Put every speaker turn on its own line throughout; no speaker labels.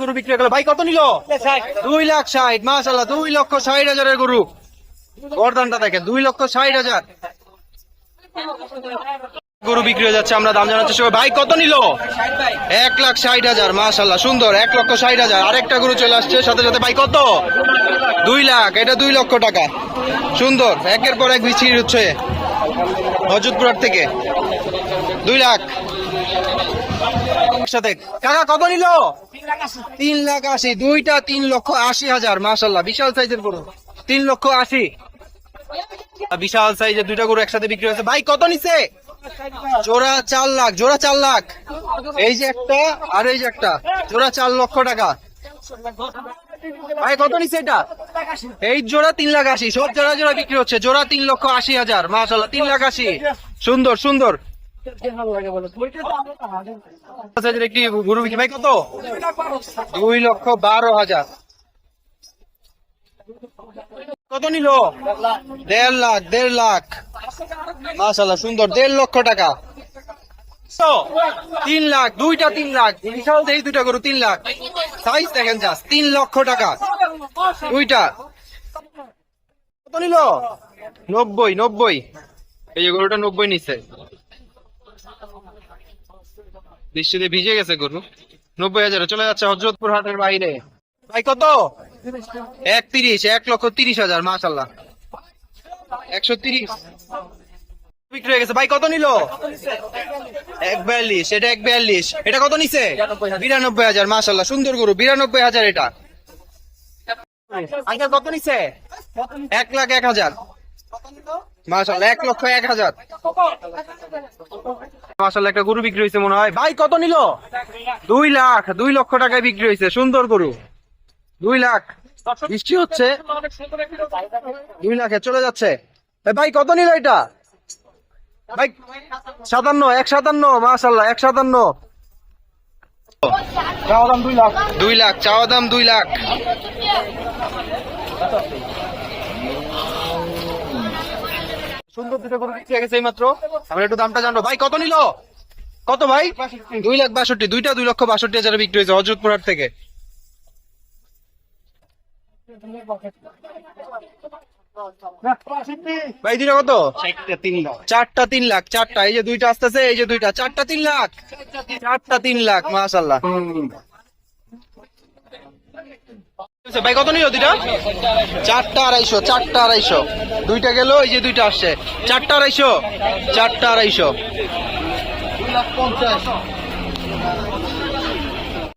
গরু বিক্রি হয়ে গেল ভাই, কত নিল? 2,60,000 মাশাআল্লাহ, 2,60,000 গরু। গরদানটা দেখেন, 2,60,000 গরু বিক্রি হয়ে যাচ্ছে। আমরা দাম জানাচ্ছি সবাই। ভাই কত নিল? 1,60,000 মাশাআল্লাহ, সুন্দর, 1,60,000। আরেকটা গরু চলে আসছে সাথে সাথে। ভাই কত? 2 লাখ। এটা 2 লক্ষ টাকা। সুন্দর, একের পর এক বিক্রি হচ্ছে হযরতপুর থেকে। 2 লাখ সাথে। কাকা কত নিল? 3,80,000। দুইটা 3,80,000 মাশাআল্লাহ, বিশাল সাইজের গরু। 3,80,000 বিশাল সাইজের দুইটা গরু একসাথে বিক্রি হয়েছে। ভাই কত নিছে? জোড়া 4 লাখ। জোড়া 4 লাখ। এই যে একটা আর এই যে একটা, জোড়া 4 লক্ষ টাকা। ভাই কত নিছে এটা? এই জোড়া 3,80,000। সব জোড়া জোড়া বিক্রি হচ্ছে। জোড়া 3,80,000 মাশাআল্লাহ, 3,80,000। সুন্দর সুন্দর একটি গরু বিক্রি। ভাই কত? 2,12,000। কত নিল? 1.5 লাখ। 1.5 লাখ মাশাআল্লাহ, সুন্দর, 1.5 লক্ষ টাকা। 3 লাখ। দুইটা 3 লাখ। বিশাল এই দুইটা গরু 3 লাখ। সাইজ দেখেন জাস্ট, 3 লক্ষ টাকা দুইটা। কত নিল? 90। এই যে গরুটা 90 নিচ্ছে। বৃষ্টিতে ভিজে গেছে গরু। 90,000 চলে যাচ্ছে হযরতপুর হাটের বাইরে। ভাই কত? 1,30,000। 1,30,000 মাশাআল্লাহ, 130 বিক্রি হয়ে গেছে। ভাই কত নিল? 1,42। এটা 1,42। এটা কত নিছে? 92,000 মাশাআল্লাহ, সুন্দর গরু, 92,000 এটা। আঙ্কেল কত নিছে? 1,01,000 মাশাআল্লাহ, 1,01,000 মাশাআল্লাহ। একটা গরু বিক্রি হয়েছে মনে হয়। ভাই কত নিল? 2 লাখ। 2 লক্ষ টাকায় বিক্রি হয়েছে। সুন্দর গরু, 2 লাখ। বৃষ্টি হচ্ছে, 2 লাখে চলে যাচ্ছে। ভাই কত নিল এটা? ভাই 57। 157 মাশাআল্লাহ, 157। চাওয়া দাম 2 লাখ। 2 লাখ চাওয়া দাম, 2 লাখ। সুন্দর দুটো গরু বিক্রি হয়ে গেছে এই মাত্র। আমরা একটু দামটা জানবো। ভাই কত নিল? কত ভাই? 2,62,000। দুইটা 2,62,000 বিক্রি হয়েছে হযরতপুর হাট থেকে। ভাই দুইটা কত? চারটা 3 লাখ। চারটা, এই যে দুইটা আসতেছে, এই যে দুইটা, চারটা 3 লাখ। চারটা 3 লাখ মাশাআল্লাহ। ভাই কত নিল দুইটা? 4,250। 4,250। দুইটা গেল, এই যে দুইটা আসছে, 4,250। 4,250।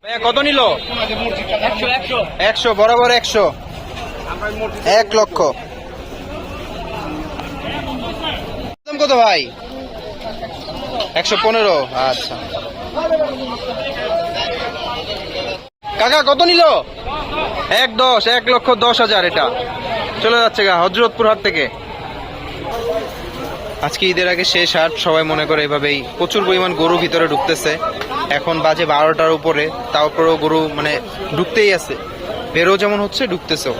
ভাইয়া কত নিল? 100 বরাবর 100। 1 লক্ষ। কত ভাই? 115। আচ্ছা কাকা কত নিল? 1,10। 1,10,000 এটা চলে যাচ্ছে হযরতপুর হাট থেকে। আজকে ঈদের আগে শেষ হাট, সবাই মনে করে এভাবেই প্রচুর পরিমাণ গরু ভিতরে ঢুকতেছে। এখন বাজে 12টার উপরে, তারপরেও গরু মানে ঢুকতেই আছে, বেরো যেমন হচ্ছে ঢুকতেছেও।